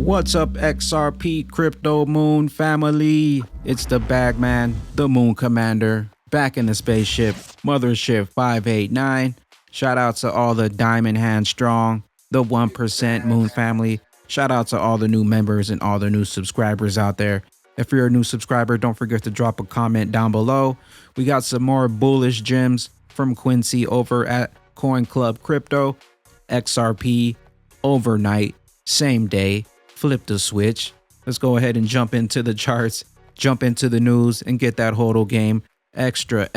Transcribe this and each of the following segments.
What's up, XRP Crypto Moon family? It's the Bagman, the Moon Commander, back in the spaceship, Mothership 589. Shout out to all the Diamond Hand Strong, the 1% Moon family. Shout out to all the new members and all the new subscribers out there. If you're a new subscriber, don't forget to drop a comment down below. We got some more bullish gems from Quincy over at Coin Club Crypto. XRP, overnight, same day, flip the switch. Let's go ahead and jump into the charts, jump into the news, and get that hodl game extra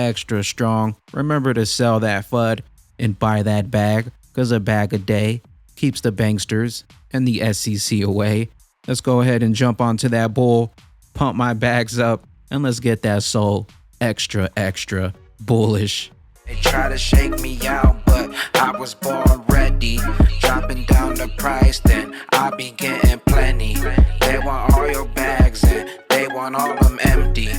strong. Remember to sell that FUD and buy that bag, because a bag a day keeps the banksters and the SEC away. Let's go ahead and jump onto that bull, pump my bags up, and let's get that soul extra bullish. They try to shake me out, but I was born ready. Dropping down the price, then I be getting plenty. They want all your bags and they want all them empty.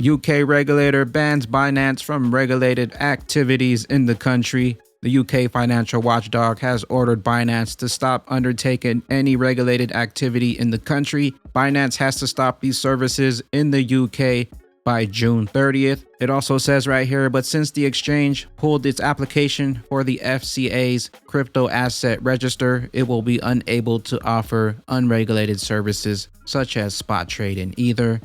UK regulator bans Binance from regulated activities in the country. The UK financial watchdog has ordered Binance to stop undertaking any regulated activity in the country. Binance has to stop these services in the UK by June 30th. It also says right here, but since the exchange pulled its application for the FCA's crypto asset register, it will be unable to offer unregulated services such as spot trade in Ether.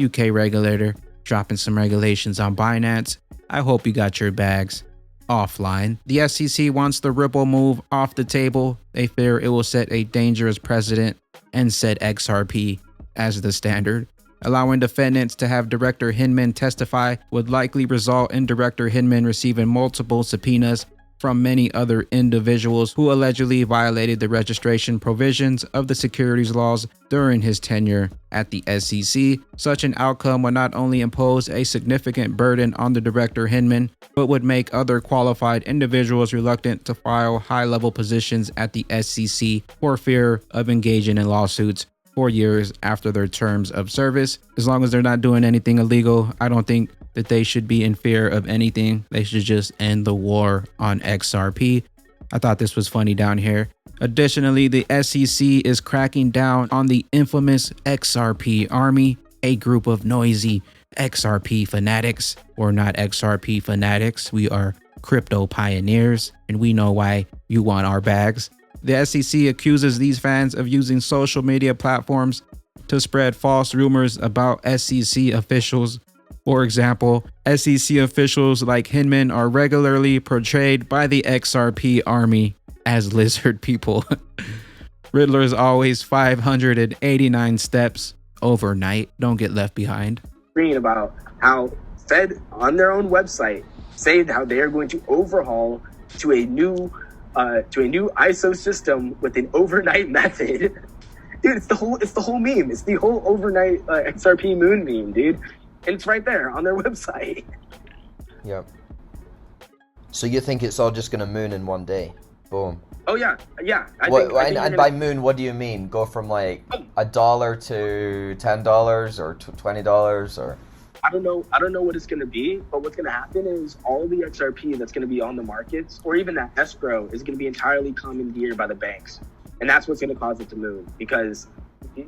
UK regulator dropping some regulations on Binance. I hope you got your bags offline. The SEC wants the Ripple move off the table. They fear it will set a dangerous precedent and set XRP as the standard. Allowing defendants to have Director Hinman testify would likely result in Director Hinman receiving multiple subpoenas from many other individuals who allegedly violated the registration provisions of the securities laws during his tenure at the SEC. Such an outcome would not only impose a significant burden on the Director Hinman, but would make other qualified individuals reluctant to file high-level positions at the SEC for fear of engaging in lawsuits 4 years after their terms of service. As long as they're not doing anything illegal, I don't think that they should be in fear of anything. They should just end the war on XRP. I thought this was funny down here. Additionally, the SEC is cracking down on the infamous XRP army, a group of noisy XRP fanatics. We're not XRP fanatics. We are crypto pioneers, and we know why you want our bags. The SEC accuses these fans of using social media platforms to spread false rumors about SEC officials. For example, SEC officials like Hinman are regularly portrayed by the XRP army as lizard people. Riddler's always 589 steps overnight. Don't get left behind. Reading about how Fed on their own website say how they are going to overhaul to a new ISO system with an overnight method. Dude, it's the whole meme. It's the whole overnight XRP Moon Beam, dude. And it's right there on their website. Yep. So you think it's all just gonna moon in one day? Boom. Oh yeah. I think by moon, what do you mean? Go from like $1 to $10 or to $20 or? I don't know what it's going to be, but what's going to happen is all the XRP that's going to be on the markets, or even that escrow, is going to be entirely commandeered by the banks. And that's what's going to cause it to move. Because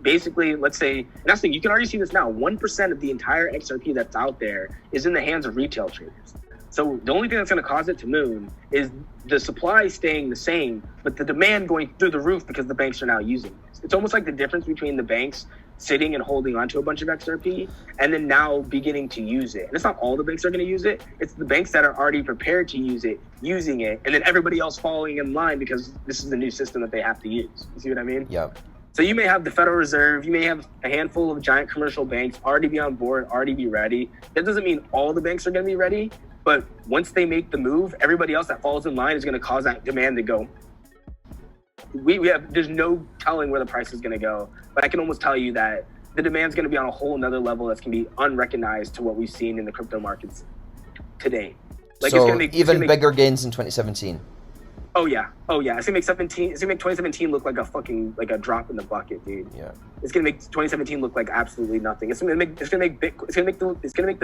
basically, let's say, and that's the thing, you can already see this now, 1% of the entire XRP that's out there is in the hands of retail traders. So the only thing that's going to cause it to moon is the supply staying the same, but the demand going through the roof because the banks are now using this. It's almost like the difference between the banks sitting and holding onto a bunch of XRP and then now beginning to use it. And it's not all the banks are going to use it. It's the banks that are already prepared to use it, using it, and then everybody else following in line because this is the new system that they have to use. You see what I mean? Yep. So you may have the Federal Reserve, you may have a handful of giant commercial banks already be on board, already be ready. That doesn't mean all the banks are going to be ready, but once they make the move, everybody else that falls in line is going to cause that demand to go. There's no telling where the price is going to go, but I can almost tell you that the demand's going to be on a whole another level that's going to be unrecognized to what we've seen in the crypto markets today. Like, so even bigger gains in 2017. Oh yeah. It's gonna make 2017 look like a drop in the bucket, dude. Yeah. It's gonna make 2017 look like absolutely nothing. It's gonna make the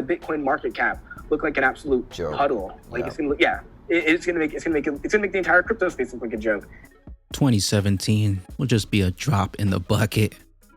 Bitcoin market cap look like an absolute puddle. Like it's gonna make the entire crypto space look like a joke. 2017 will just be a drop in the bucket.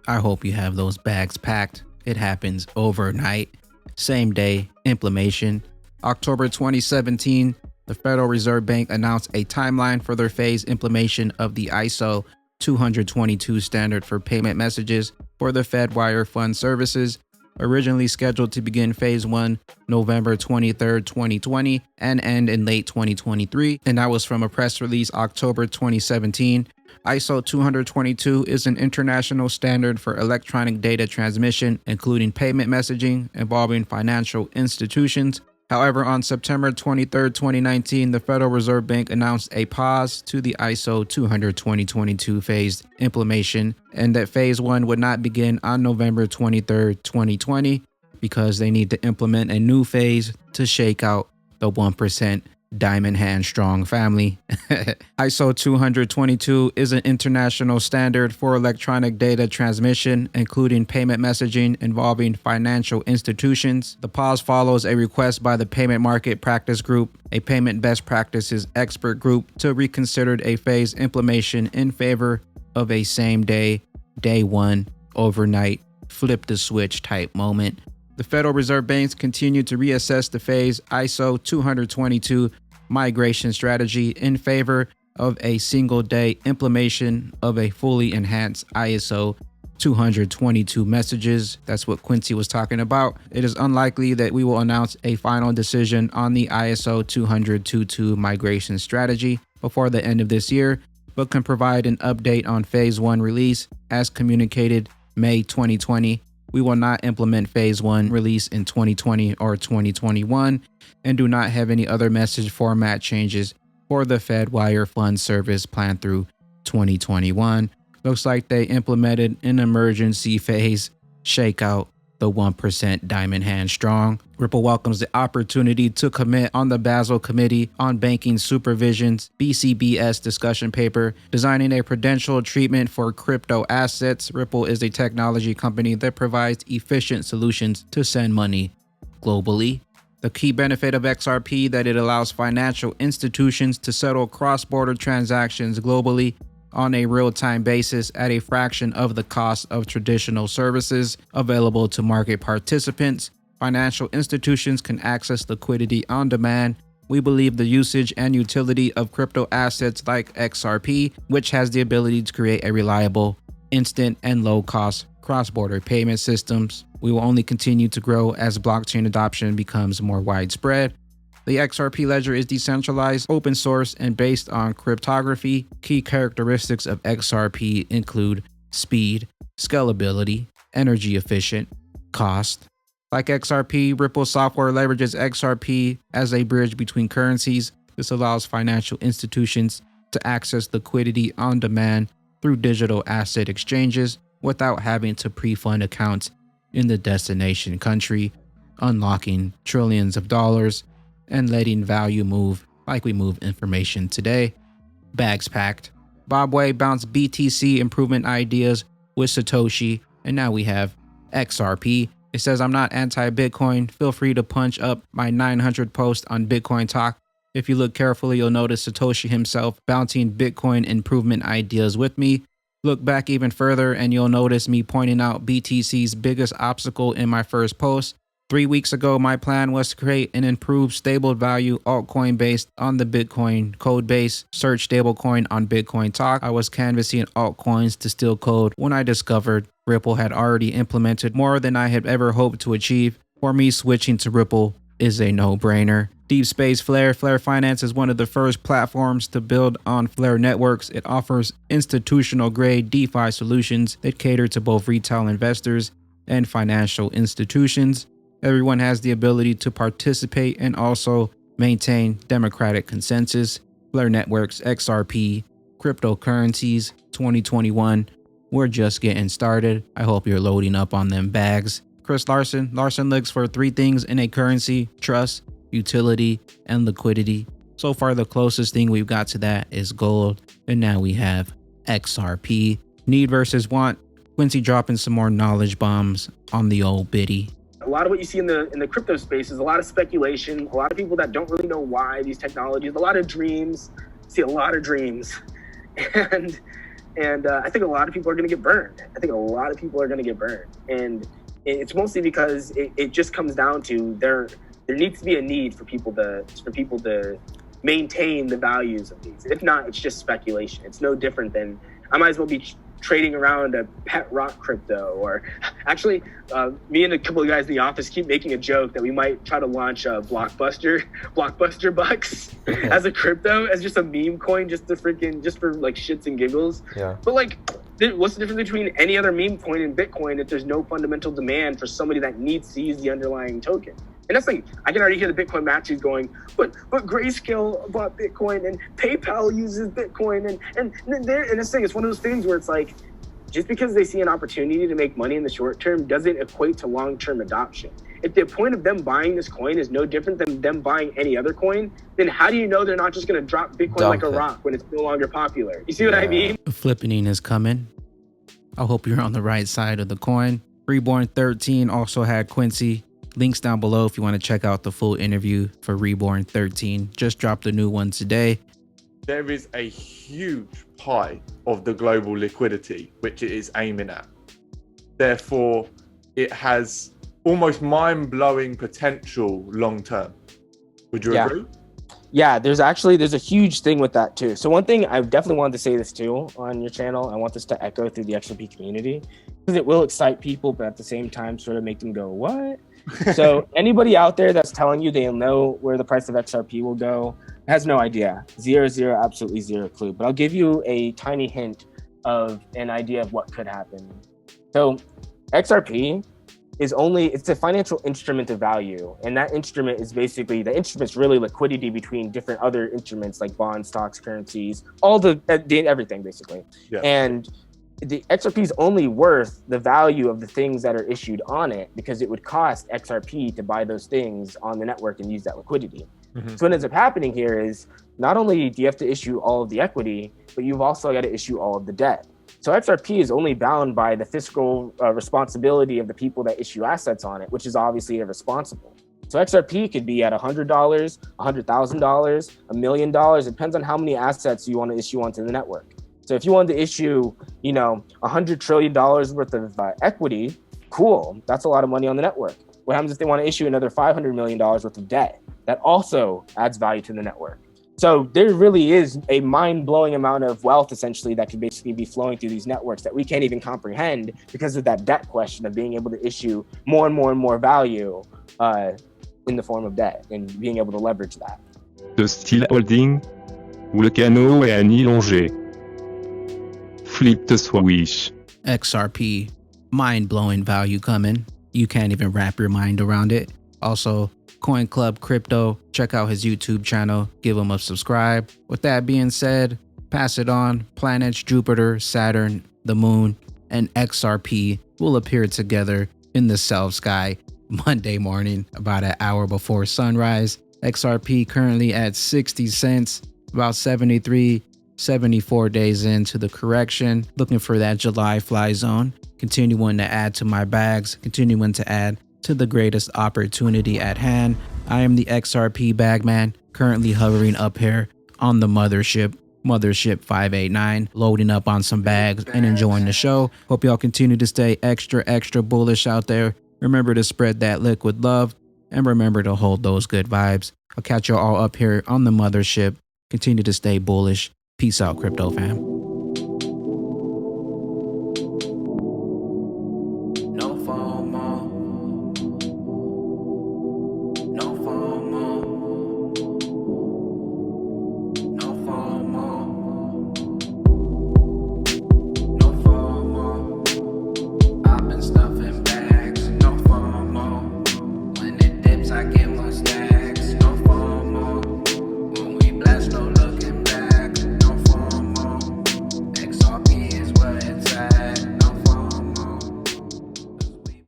I hope you have those bags packed. It happens overnight. Same day implementation. October 2017, the Federal Reserve Bank announced a timeline for their phased implementation of the ISO 20022 standard for payment messages for the Fedwire Fund Services, originally scheduled to begin phase 1 November 23, 2020 and end in late 2023. And that was from a press release October 2017. ISO 20022 is an international standard for electronic data transmission, including payment messaging involving financial institutions. However, on September 23, 2019, the Federal Reserve Bank announced a pause to the ISO 20022 phased implementation, and that phase 1 would not begin on November 23, 2020, because they need to implement a new phase to shake out the 1% diamond hand strong family. ISO 20022 is an international standard for electronic data transmission, including payment messaging involving financial institutions. The pause follows a request by the Payment Market Practice Group, a payment best practices expert group, to reconsider a phased implementation in favor of a same day, day one, overnight, flip the switch type moment. The Federal Reserve Banks continue to reassess the phased ISO 222 migration strategy in favor of a single-day implementation of a fully enhanced ISO 222 messages. That's what Quincy was talking about. It is unlikely that we will announce a final decision on the ISO 222 migration strategy before the end of this year, but can provide an update on phase 1 release as communicated May 2020. We will not implement phase 1 release in 2020 or 2021 and do not have any other message format changes for the Fedwire Fund Service planned through 2021. Looks like they implemented an emergency phase shakeout, the 1% diamond hand strong. Ripple welcomes the opportunity to commit on the Basel Committee on Banking Supervision's BCBS discussion paper, designing a prudential treatment for crypto assets. Ripple is a technology company that provides efficient solutions to send money globally. The key benefit of XRP that it allows financial institutions to settle cross-border transactions globally on a real-time basis at a fraction of the cost of traditional services available to market participants. Financial institutions can access liquidity on demand. We believe the usage and utility of crypto assets like XRP, which has the ability to create a reliable, instant, and low-cost cross-border payment systems. We will only continue to grow as blockchain adoption becomes more widespread. The XRP ledger is decentralized, open source, and based on cryptography. Key characteristics of XRP include speed, scalability, energy efficient, cost. Like XRP, Ripple software leverages XRP as a bridge between currencies. This allows financial institutions to access liquidity on demand through digital asset exchanges without having to pre-fund accounts in the destination country, unlocking trillions of dollars and letting value move like we move information today. Bags packed. Bob Way bounced BTC improvement ideas with Satoshi, and now we have XRP. It says, I'm not anti-Bitcoin. Feel free to punch up my 900 post on Bitcoin Talk. If you look carefully, you'll notice Satoshi himself bouncing Bitcoin improvement ideas with me. Look back even further and you'll notice me pointing out BTC's biggest obstacle in my first post. 3 weeks ago, my plan was to create an improved stable value altcoin based on the Bitcoin code base. Search stablecoin on Bitcoin Talk. I was canvassing altcoins to steal code when I discovered Ripple had already implemented more than I had ever hoped to achieve. For me, switching to Ripple is a no-brainer. Deep Space Flare. Flare Finance is one of the first platforms to build on Flare networks. It offers institutional-grade DeFi solutions that cater to both retail investors and financial institutions. Everyone has the ability to participate and also maintain democratic consensus. Flare Networks, XRP, cryptocurrencies, 2021. We're just getting started. I hope you're loading up on them bags. Chris Larson. Larson looks for 3 things in a currency: trust, utility, and liquidity. So far, the closest thing we've got to that is gold. And now we have XRP. Need versus want. Quincy dropping some more knowledge bombs on the old biddy. A lot of what you see in the crypto space is a lot of speculation, a lot of people that don't really know why these technologies, a lot of dreams, see a lot of dreams. And I think a lot of people are going to get burned. And it's mostly because it just comes down to there needs to be a need for people to maintain the values of these. If not, it's just speculation. It's no different than I might as well be trading around a pet rock crypto. Or actually, me and a couple of guys in the office keep making a joke that we might try to launch a blockbuster bucks as a crypto, as just a meme coin, just for like shits and giggles. Yeah. But like, what's the difference between any other meme coin and Bitcoin if there's no fundamental demand for somebody that needs to use the underlying token? And that's like, I can already hear the Bitcoin matches going, but Grayscale bought Bitcoin and PayPal uses Bitcoin and this thing, it's one of those things where it's like, just because they see an opportunity to make money in the short term doesn't equate to long-term adoption. If the point of them buying this coin is no different than them buying any other coin, then how do you know they're not just going to drop Bitcoin like a rock when it's no longer popular? You see what I mean? Flippening is coming. I hope you're on the right side of the coin. Reborn 13 also had Quincy. Links down below if you want to check out the full interview for Reborn 13. Just dropped a new one today. There is a huge pie of the global liquidity which it is aiming at. Therefore, it has almost mind-blowing potential long-term. Would you agree? Yeah, there's a huge thing with that too. So one thing I definitely wanted to say this too on your channel, I want this to echo through the XRP community, because it will excite people, but at the same time sort of make them go, what? So anybody out there that's telling you they'll know where the price of XRP will go has no idea. Absolutely zero clue. But I'll give you a tiny hint of an idea of what could happen. So XRP it's a financial instrument of value. And that instrument is basically, the instrument's really liquidity between different other instruments like bonds, stocks, currencies, everything basically. Yeah. And the XRP is only worth the value of the things that are issued on it, because it would cost XRP to buy those things on the network and use that liquidity. Mm-hmm. So what ends up happening here is not only do you have to issue all of the equity, but you've also got to issue all of the debt. So XRP is only bound by the fiscal responsibility of the people that issue assets on it, which is obviously irresponsible. So XRP could be at $100, $100,000, $1 million. It depends on how many assets you want to issue onto the network. So if you wanted to issue, $100 trillion worth of equity, cool. That's a lot of money on the network. What happens if they want to issue another $500 million worth of debt? That also adds value to the network. So there really is a mind-blowing amount of wealth, essentially, that could basically be flowing through these networks that we can't even comprehend because of that debt question of being able to issue more and more and more value in the form of debt and being able to leverage that. De style holding, où le canot est allongé. Flip the switch. XRP, mind-blowing value coming. You can't even wrap your mind around it. Also, Coin Club Crypto, check out his YouTube channel, give him a subscribe. With that being said, pass it on. Planets Jupiter, Saturn, the Moon, and XRP will appear together in the south sky Monday morning, about an hour before sunrise. XRP currently at 60 cents, about 74 days into the correction, looking for that July fly zone, continuing to add to my bags, continuing to add to the greatest opportunity at hand. I am the XRP bag man, currently hovering up here on the mothership 589, loading up on some bags and enjoying the show. Hope y'all continue to stay extra bullish out there. Remember to spread that liquid love and remember to hold those good vibes. I'll catch y'all all up here on the mothership. Continue to stay bullish. Peace out, crypto fam.